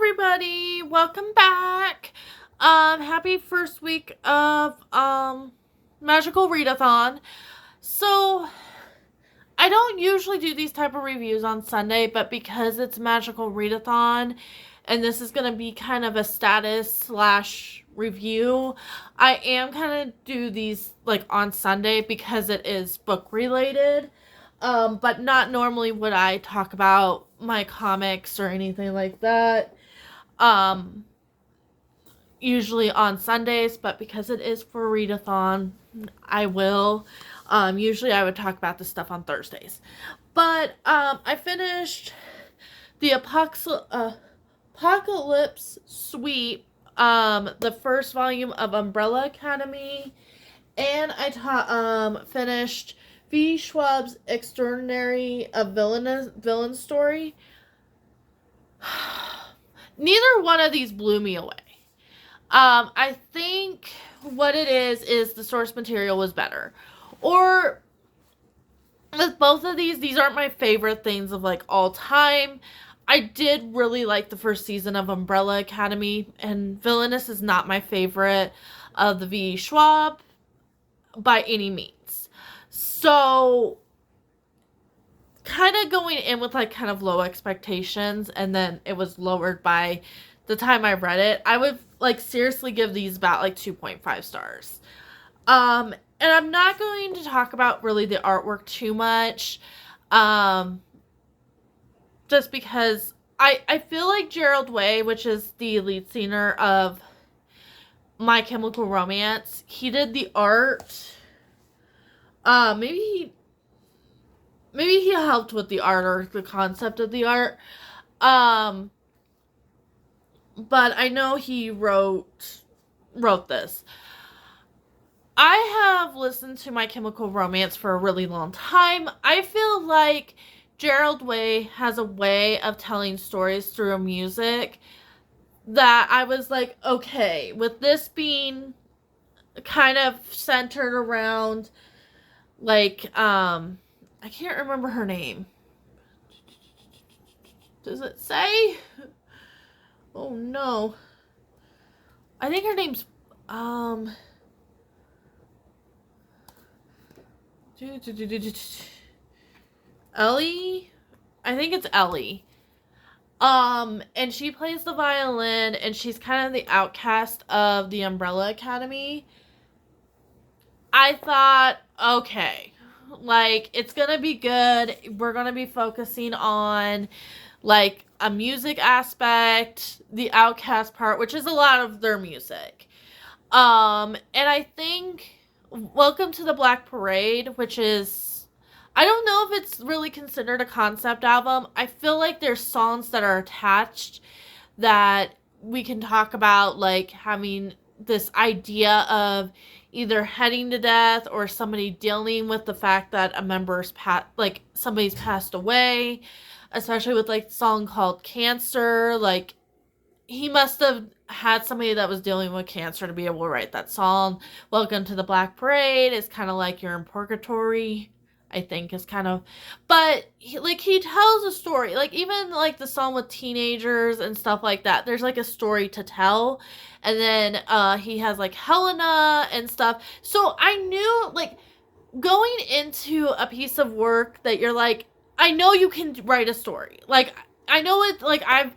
everybody, welcome back. Happy first week of Magical Readathon. So I don't usually do these type of reviews on Sunday, but because it's Magical Readathon and this is gonna be kind of a status slash review, I am kind of do these like on Sunday because it is book related. But not normally would I talk about my comics or anything like that. Um, Usually on Sundays, but because it is for Readathon, I will. Usually I would talk about this stuff on Thursdays. But I finished the Apocalypse Suite, the first volume of Umbrella Academy, and I finished V. Schwab's Extraordinary Villain Story. Neither one of these blew me away. I think what it is the source material was better. Or with both of these aren't my favorite things of like all time. I did really like the first season of Umbrella Academy, and Villainous is not my favorite of the V. Schwab by any means. So kind of going in with like kind of low expectations, and then it was lowered by the time I read it. I would like seriously give these about like 2.5 stars. And I'm not going to talk about really the artwork too much. Just because I feel like Gerald Way, which is the lead singer of My Chemical Romance, he did the art. Maybe he helped with the art or the concept of the art. But I know he wrote this. I have listened to My Chemical Romance for a really long time. I feel like Gerald Way has a way of telling stories through music that I was like, okay, with this being kind of centered around like, I can't remember her name. Does it say? Oh no. I think her name's Ellie? I think it's Ellie. And she plays the violin, and she's kind of the outcast of the Umbrella Academy. I thought, okay, like, it's gonna be good. We're gonna be focusing on, like, a music aspect, the outcast part, which is a lot of their music. And I think Welcome to the Black Parade, which is, I don't know if it's really considered a concept album. I feel like there's songs that are attached that we can talk about, like having this idea of either heading to death or somebody dealing with the fact that a member's somebody's passed away, especially with like the song called Cancer. Like, he must have had somebody that was dealing with cancer to be able to write that song. Welcome to the Black Parade is kind of like you're in purgatory, I think, is kind of, but he tells a story, like even like the song with teenagers and stuff like that, there's like a story to tell. And then he has like Helena and stuff. So I knew, like, going into a piece of work that you're like, I know you can write a story. Like, I know it, like, I've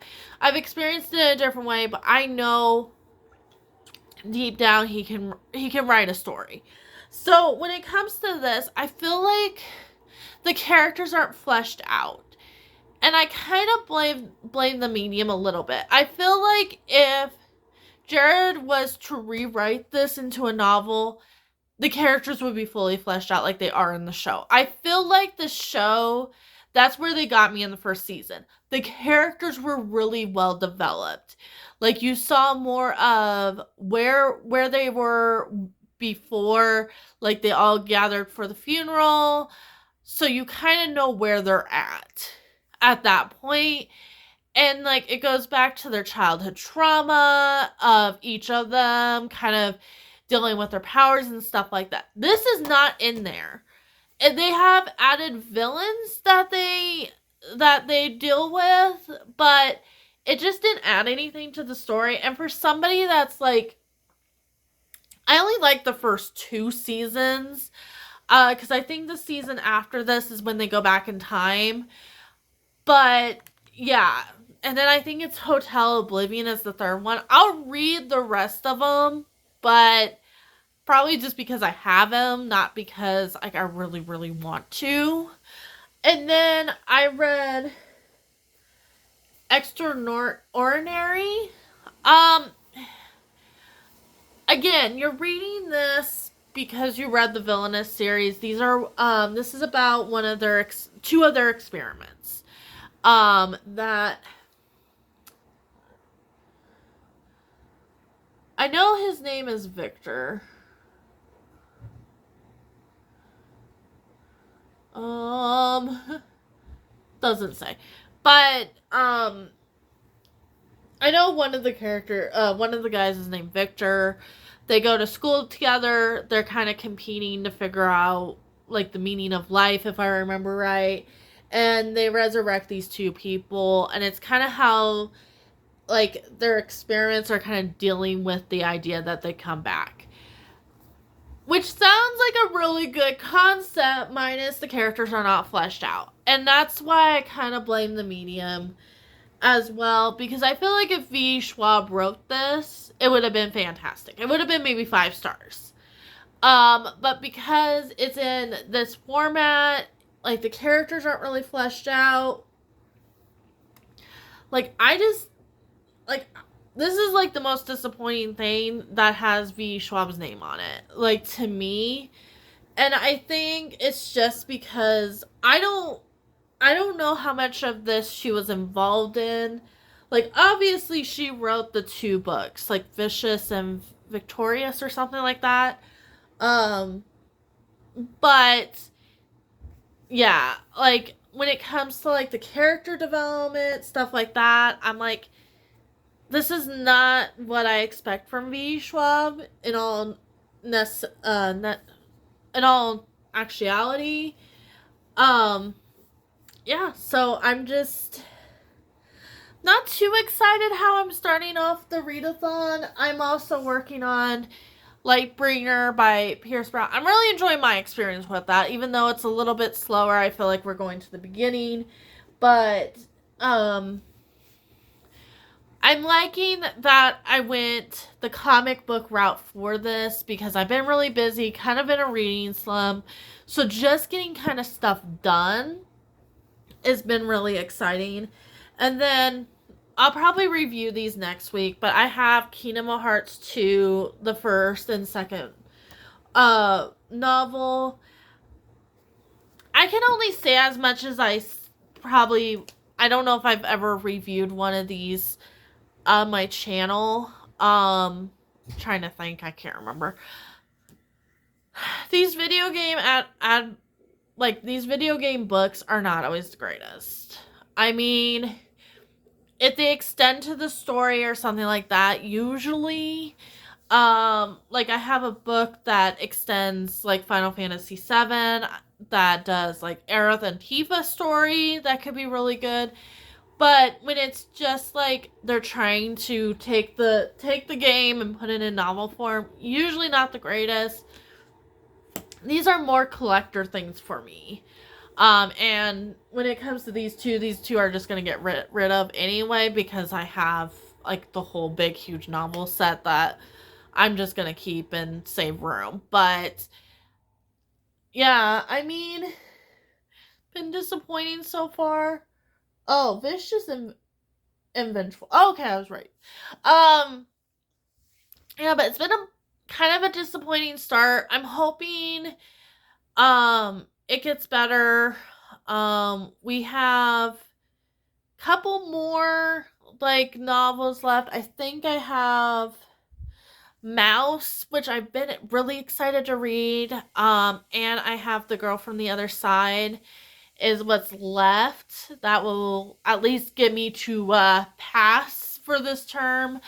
experienced it in a different way, but I know deep down he can write a story. So when it comes to this, I feel like the characters aren't fleshed out. And I kind of blame the medium a little bit. I feel like if Jared was to rewrite this into a novel, the characters would be fully fleshed out like they are in the show. I feel like the show, that's where they got me in the first season. The characters were really well developed. Like, you saw more of where they were before, like, they all gathered for the funeral. So you kind of know where they're at that point. And, like, it goes back to their childhood trauma of each of them kind of dealing with their powers and stuff like that. This is not in there. And they have added villains that they deal with, but it just didn't add anything to the story. And for somebody that's like, I only like the first 2 seasons, because I think the season after this is when they go back in time. But yeah, and then I think it's Hotel Oblivion is the third one. I'll read the rest of them, but probably just because I have them, not because like I really, really want to. And then I read Extraordinary. Um, Again, you're reading this because you read the Villainous series. This is about two of their experiments. That I know his name is Victor. Doesn't say. But, I know one of the guys is named Victor. They go to school together. They're kind of competing to figure out, like, the meaning of life, if I remember right. And they resurrect these two people. And it's kind of how, like, their experiments are kind of dealing with the idea that they come back. Which sounds like a really good concept, minus the characters are not fleshed out. And that's why I kind of blame the medium as well, because I feel like if V. Schwab wrote this, it would have been fantastic. It would have been maybe 5 stars. But because it's in this format, like, the characters aren't really fleshed out. Like, this is, like, the most disappointing thing that has V. Schwab's name on it. Like, to me. And I think it's just because I don't know how much of this she was involved in. Like, obviously she wrote the 2 books, like Vicious and Victorious or something like that. But yeah, like, when it comes to, like, the character development, stuff like that, I'm like, this is not what I expect from V. Schwab in all actuality. Yeah, so I'm just not too excited how I'm starting off the readathon. I'm also working on Lightbringer by Pierce Brown. I'm really enjoying my experience with that, even though it's a little bit slower. I feel like we're going to the beginning, but I'm liking that I went the comic book route for this because I've been really busy, kind of in a reading slump. So just getting kind of stuff done has been really exciting. And then I'll probably review these next week, but I have Kingdom of Hearts 2, the first and second novel. I can only say as much as I don't know if I've ever reviewed one of these on my channel. Trying to think, I can't remember. These video game books are not always the greatest. I mean, if they extend to the story or something like that, usually, like, I have a book that extends, like, Final Fantasy VII, that does, like, Aerith and Tifa story, that could be really good. But when it's just, like, they're trying to take the game and put it in novel form, usually not the greatest. These are more collector things for me. And when it comes to these two are just going to get rid of anyway, because I have, like, the whole big, huge novel set that I'm just going to keep and save room. But, yeah, I mean, been disappointing so far. Oh, Vicious and Vengeful. Oh, okay, I was right. Yeah, but it's been a kind of a disappointing start. I'm hoping, it gets better. We have a couple more, like, novels left. I think I have Mouse, which I've been really excited to read. And I have The Girl from the Other Side is what's left. That will at least get me to pass for this term.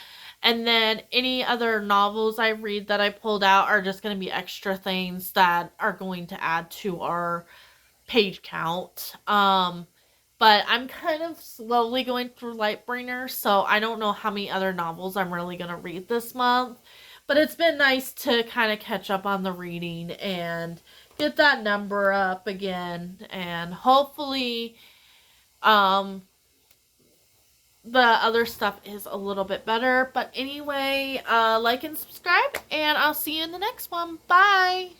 And then any other novels I read that I pulled out are just going to be extra things that are going to add to our page count. But But I'm kind of slowly going through Lightbringer, so I don't know how many other novels I'm really going to read this month. But it's been nice to kind of catch up on the reading and get that number up again. And hopefully, um, the other stuff is a little bit better. But anyway, like and subscribe, and I'll see you in the next one. Bye!